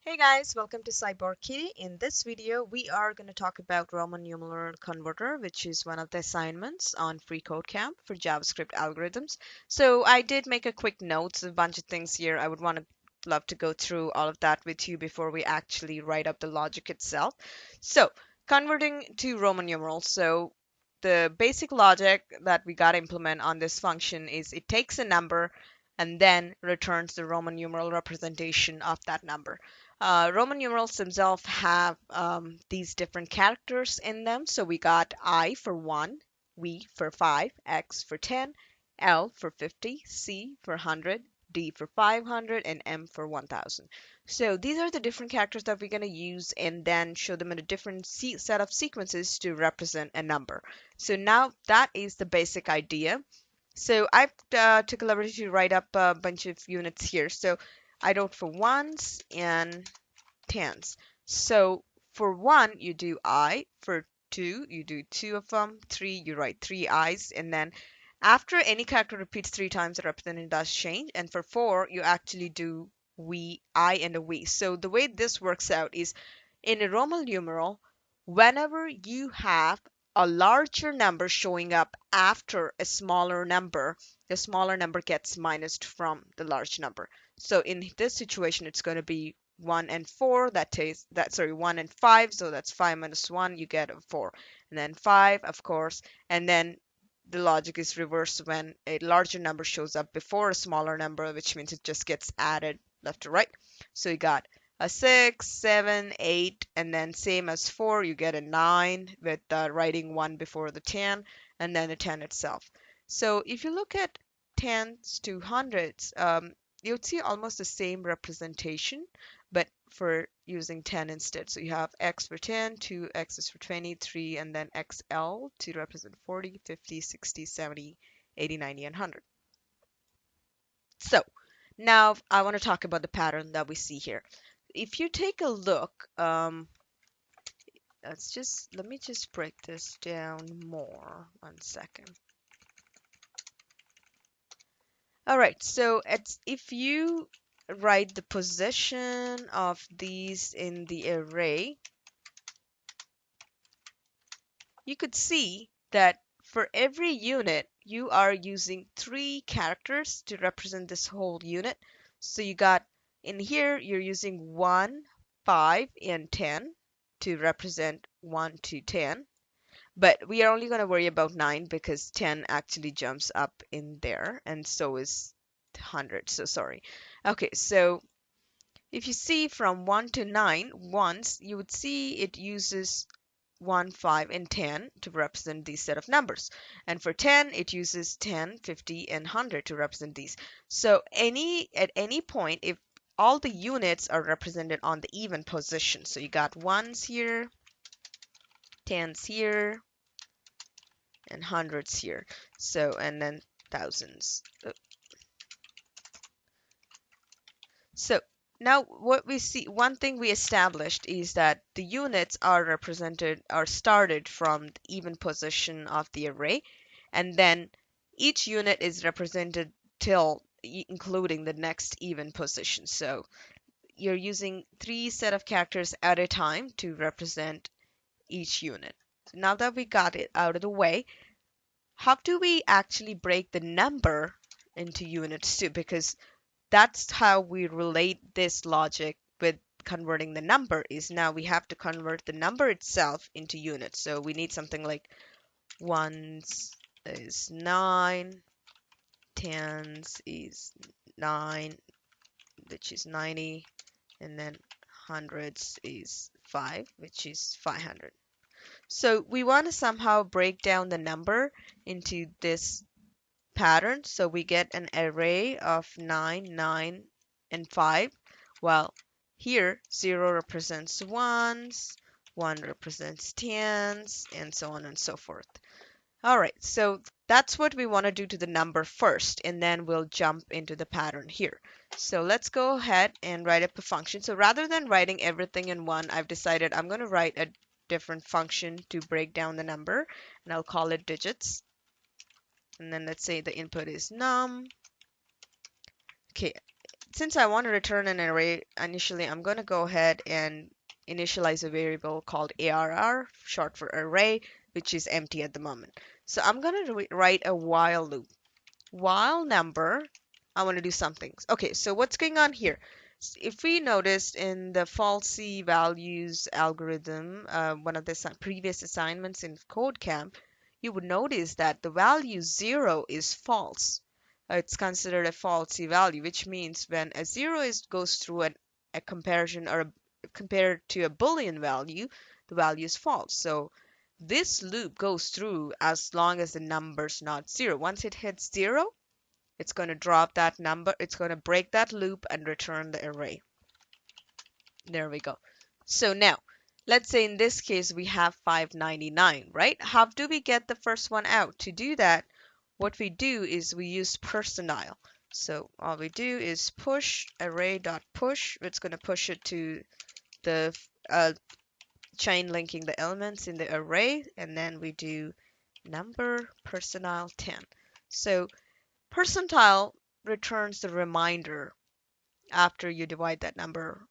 Hey guys, welcome to Cyborg Kitty. In this video, we are going to talk about Roman numeral converter, which is one of the assignments on Free Code Camp for JavaScript algorithms. So I did make a quick notes, a bunch of things here. I would love to go through all of that with you before we actually write up the logic itself. So converting to Roman numerals. So the basic logic that we got to implement on this function is it takes a number and then returns the Roman numeral representation of that number. Roman numerals themselves have these different characters in them. So we got I for 1, V for 5, X for 10, L for 50, C for 100, D for 500, and M for 1000. So these are the different characters that we're going to use and then show them in a different set of sequences to represent a number. So now that is the basic idea. So I took a liberty to write up a bunch of units here. So I wrote for ones and tens. So for 1, you do I. For 2, you do 2 of them. 3, you write 3 I's. And then after any character repeats 3 times, the representative does change. And for 4, you actually do we, I, and a we. So the way this works out is in a Roman numeral, whenever you have a larger number showing up after a smaller number, the smaller number gets minused from the large number. So in this situation, it's going to be 1 and 4, that takes that, sorry, 1 and 5, so that's 5 minus 1, you get a 4. And then 5, of course, and then the logic is reversed when a larger number shows up before a smaller number, which means it just gets added left to right. So you got a 6, 7, 8, and then same as 4, you get a 9 with writing 1 before the 10, and then a 10 itself. So if you look at tens to hundreds, you'd see almost the same representation, but for using 10 instead. So you have x for 10, 2x is for 20, 3, and then xl to represent 40, 50, 60, 70, 80, 90, and 100. So now I want to talk about the pattern that we see here. If you take a look, let me just break this down more. 1 second. All right, so if you write the position of these in the array, you could see that for every unit, you are using 3 characters to represent this whole unit. So you got in here, you're using 1, 5, and 10 to represent 1 to 10. But we are only going to worry about 9 because 10 actually jumps up in there, and so is 100. So sorry. Okay, so if you see from 1 to 9, once, you would see it uses 1, 5, and 10 to represent these set of numbers. And for 10, it uses 10, 50, and 100 to represent these. So at any point, if all the units are represented on the even position, so you got ones here, tens here, and hundreds here. So, and then thousands. So now what we see, one thing we established is that the units are started from the even position of the array, and then each unit is represented till including the next even position. So you're using 3 set of characters at a time to represent each unit. So now that we got it out of the way, how do we actually break the number into units too? Because that's how we relate this logic with converting the number is now we have to convert the number itself into units. So we need something like ones is 9, tens is 9, which is 90, and then hundreds is 5, which is 500. So we want to somehow break down the number into this pattern. So we get an array of 9, 9, and 5. Well, here 0 represents ones, 1 represents tens, and so on and so forth. All right, so that's what we want to do to the number first, and then we'll jump into the pattern here. So let's go ahead and write up a function. So rather than writing everything in one, I've decided I'm going to write a different function to break down the number, and I'll call it digits. And then let's say the input is num. Okay, since I want to return an array initially, I'm going to go ahead and initialize a variable called arr, short for array, which is empty at the moment. So I'm going to write a while loop. While number, I want to do something. Okay, so what's going on here? If we noticed in the falsy values algorithm, one of the previous assignments in code camp, you would notice that the value 0 is false. It's considered a falsy value, which means when a 0 goes through a comparison or compared to a Boolean value, the value is false. So this loop goes through as long as the number's not 0. Once it hits 0, it's going to drop that number, it's going to break that loop and return the array. There we go. So now, let's say in this case we have 599, right? How do we get the first one out? To do that, what we do is we use percentile. So all we do is push array.push. It's going to push it to the chain linking the elements in the array, and then we do number percentile 10. So percentile returns the reminder after you divide that number.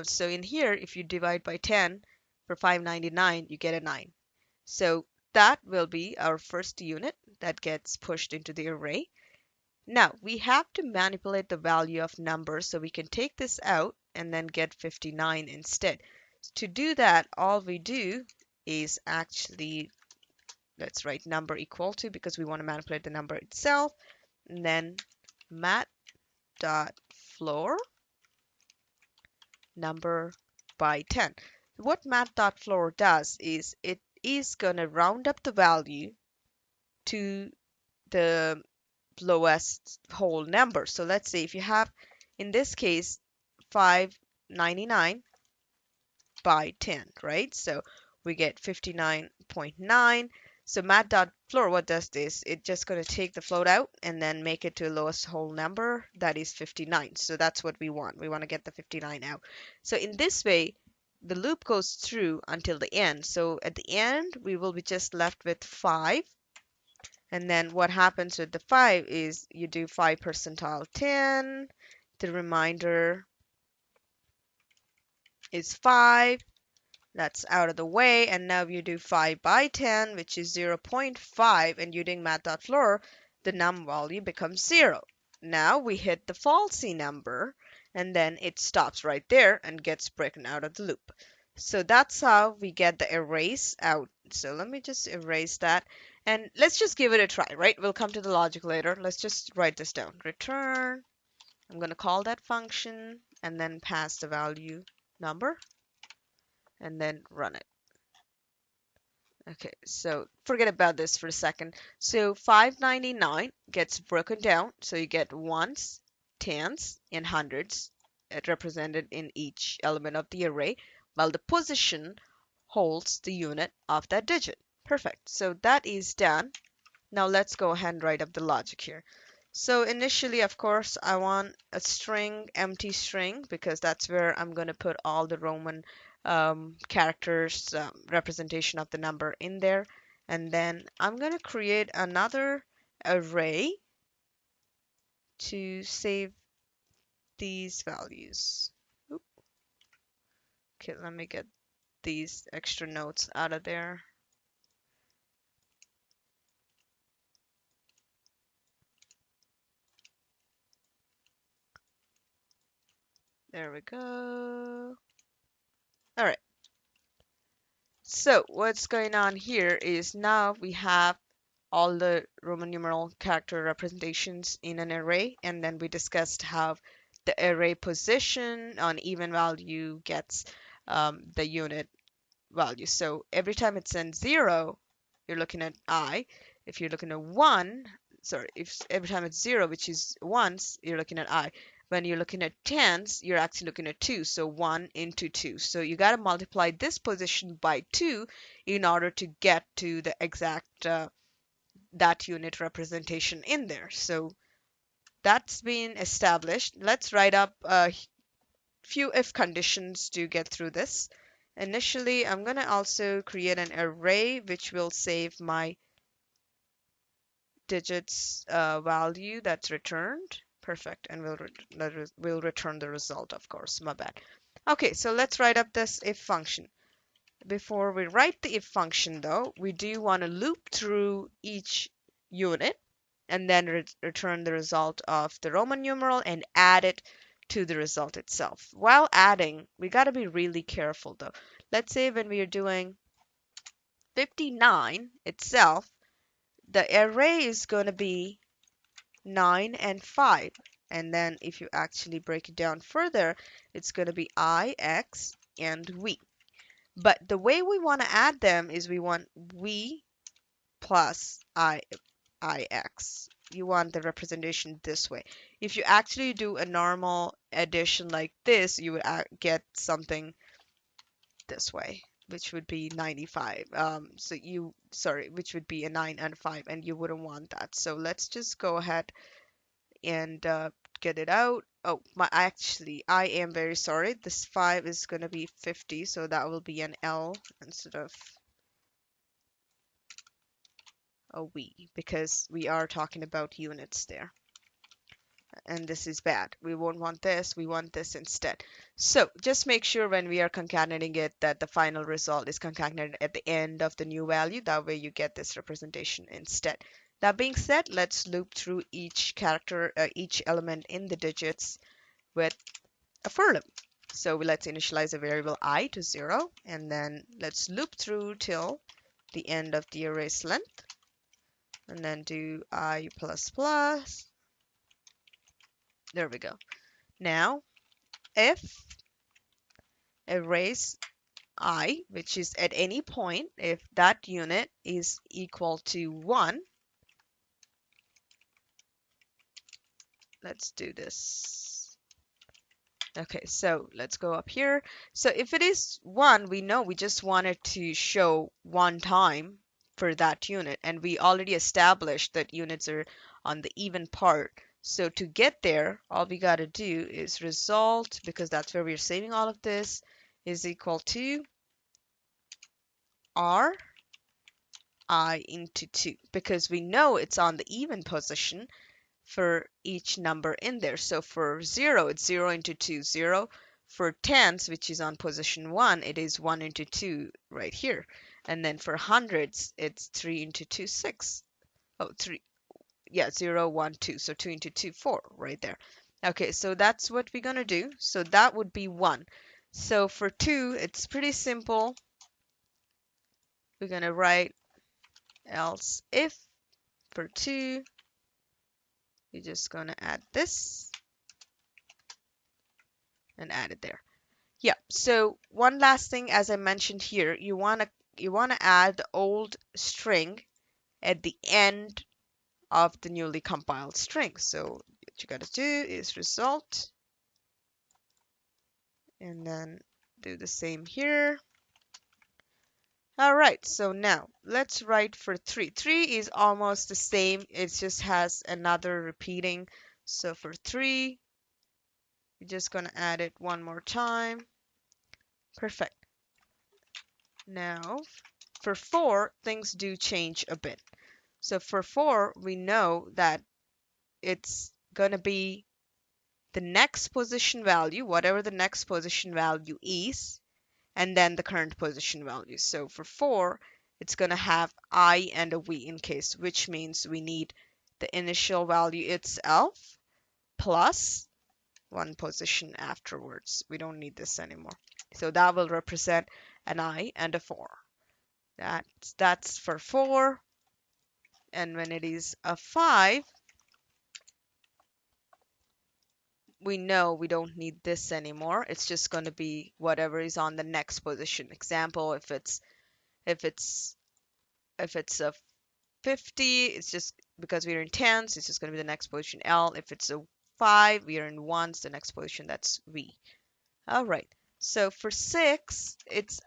So in here, if you divide by 10 for 599, you get a 9. So that will be our first unit that gets pushed into the array. Now we have to manipulate the value of numbers, so we can take this out and then get 59 instead. To do that, all we do is actually, let's write number equal to, because we want to manipulate the number itself, and then mat.floor number by 10. What mat.floor does is it is going to round up the value to the lowest whole number. So let's say if you have, in this case, 599 by 10, right? So we get 59.9. So mat.floor, what does this? It's just going to take the float out and then make it to the lowest whole number, that is 59. So that's what we want. We want to get the 59 out. So in this way, the loop goes through until the end. So at the end, we will be just left with 5. And then what happens with the 5 is you do 5 percentile 10. The remainder is 5. That's out of the way, and now you do 5 by 10, which is 0.5, and using mat.floor, the num value becomes 0. Now we hit the falsy number, and then it stops right there and gets broken out of the loop. So that's how we get the erase out. So let me just erase that, and let's just give it a try, right? We'll come to the logic later. Let's just write this down. Return, I'm going to call that function, and then pass the value number, and then run it. Okay, so forget about this for a second. So 599 gets broken down, so you get ones, tens, and hundreds represented in each element of the array, while the position holds the unit of that digit. Perfect. So that is done. Now let's go ahead and write up the logic here. So initially, of course, I want a string, empty string, because that's where I'm going to put all the Roman characters, representation of the number in there. And then I'm going to create another array to save these values. Oop. Okay, let me get these extra notes out of there. There we go. All right. So what's going on here is now we have all the Roman numeral character representations in an array, and then we discussed how the array position on even value gets the unit value. So every time it sends 0, you're looking at I. If you're looking at 1, sorry, if every time it's 0, which is once, you're looking at I. When you're looking at tens, you're actually looking at 2, so 1 into 2. So you got to multiply this position by 2 in order to get to the exact that unit representation in there. So that's been established. Let's write up a few if conditions to get through this. Initially, I'm going to also create an array which will save my digits value that's returned. Perfect. And we'll return the result, of course. My bad. Okay, so let's write up this if function. Before we write the if function, though, we do want to loop through each unit and then return the result of the Roman numeral and add it to the result itself. While adding, we got to be really careful, though. Let's say when we are doing 59 itself, the array is going to be 9 and 5. And then if you actually break it down further, it's going to be I, X, and we. But the way we want to add them is we want we plus ix. You want the representation this way. If you actually do a normal addition like this, you would get something this way, which would be 95. Which would be a 9 and 5, and you wouldn't want that. So let's just go ahead and get it out. Oh, I am very sorry. This 5 is going to be 50, so that will be an L instead of a we, because we are talking about units there. And this is bad. We won't want this. We want this instead. So just make sure when we are concatenating it that the final result is concatenated at the end of the new value. That way you get this representation instead. That being said, let's loop through each character, each element in the digits with a for loop. So let's initialize a variable I to 0, and then let's loop through till the end of the array's length, and then do I plus plus. There we go. Now, if arrays I, which is at any point, if that unit is equal to 1, let's do this. Okay, so let's go up here. So if it is 1, we know we just wanted to show one time for that unit, and we already established that units are on the even part. So to get there, all we got to do is result, because that's where we're saving all of this, is equal to r I into 2, because we know it's on the even position for each number in there. So for 0, it's 0 into 2, 0. For tens, which is on position 1, it is 1 into 2 right here. And then for hundreds, it's 3 into 2, 6. Oh, 3. Yeah, 0, 1, 2. So 2 into 2, 4 right there. Okay, so that's what we're going to do. So that would be 1. So for 2, it's pretty simple. We're going to write else if for 2, you're just going to add this and add it there. Yeah, so one last thing, as I mentioned here, you want to add the old string at the end of the newly compiled string. So what you got to do is result and then do the same here. All right, so now let's write for 3. 3 is almost the same. It just has another repeating. So for 3, you're just going to add it one more time. Perfect. Now, for 4, things do change a bit. So for 4, we know that it's going to be the next position value, whatever the next position value is, and then the current position value. So for 4, it's going to have I and a we in case, which means we need the initial value itself plus one position afterwards. We don't need this anymore. So that will represent an I and a 4. That's for 4. And when it is a 5, we know we don't need this anymore. It's just going to be whatever is on the next position. Example, if it's a 50, it's just because we're in tens, it's just going to be the next position L. If it's a 5, we are in ones, the next position, that's V. All right. So for 6, it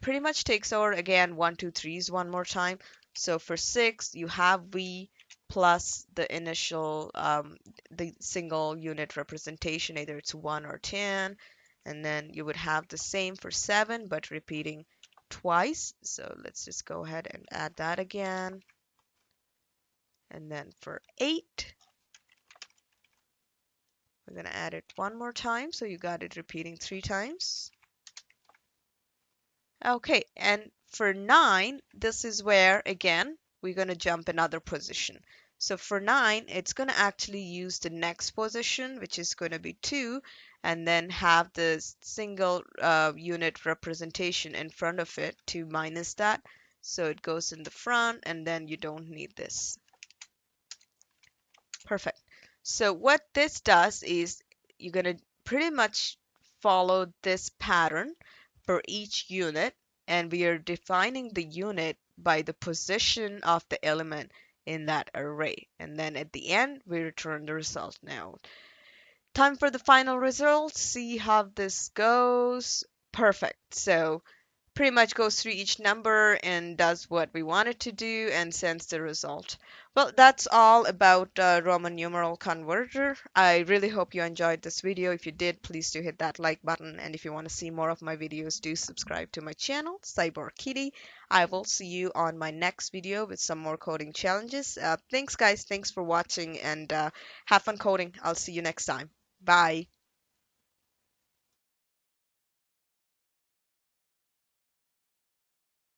pretty much takes over again 1, 2, 3s one more time. So for 6, you have V plus the initial, the single unit representation, either it's 1 or 10. And then you would have the same for 7, but repeating twice. So let's just go ahead and add that again. And then for 8, I'm going to add it one more time, so you got it repeating 3 times. Okay, and for 9, this is where, again, we're going to jump another position. So for 9, it's going to actually use the next position, which is going to be 2, and then have the single unit representation in front of it to minus that. So it goes in the front, and then you don't need this. Perfect. So what this does is you're going to pretty much follow this pattern for each unit, and we are defining the unit by the position of the element in that array. And then at the end, we return the result. Now, time for the final result. See how this goes. Perfect. So pretty much goes through each number and does what we want it to do and sends the result. Well, that's all about Roman numeral converter. I really hope you enjoyed this video. If you did, please do hit that like button. And if you want to see more of my videos, do subscribe to my channel, Cyborg Kitty. I will see you on my next video with some more coding challenges. Thanks, guys. Thanks for watching and have fun coding. I'll see you next time. Bye.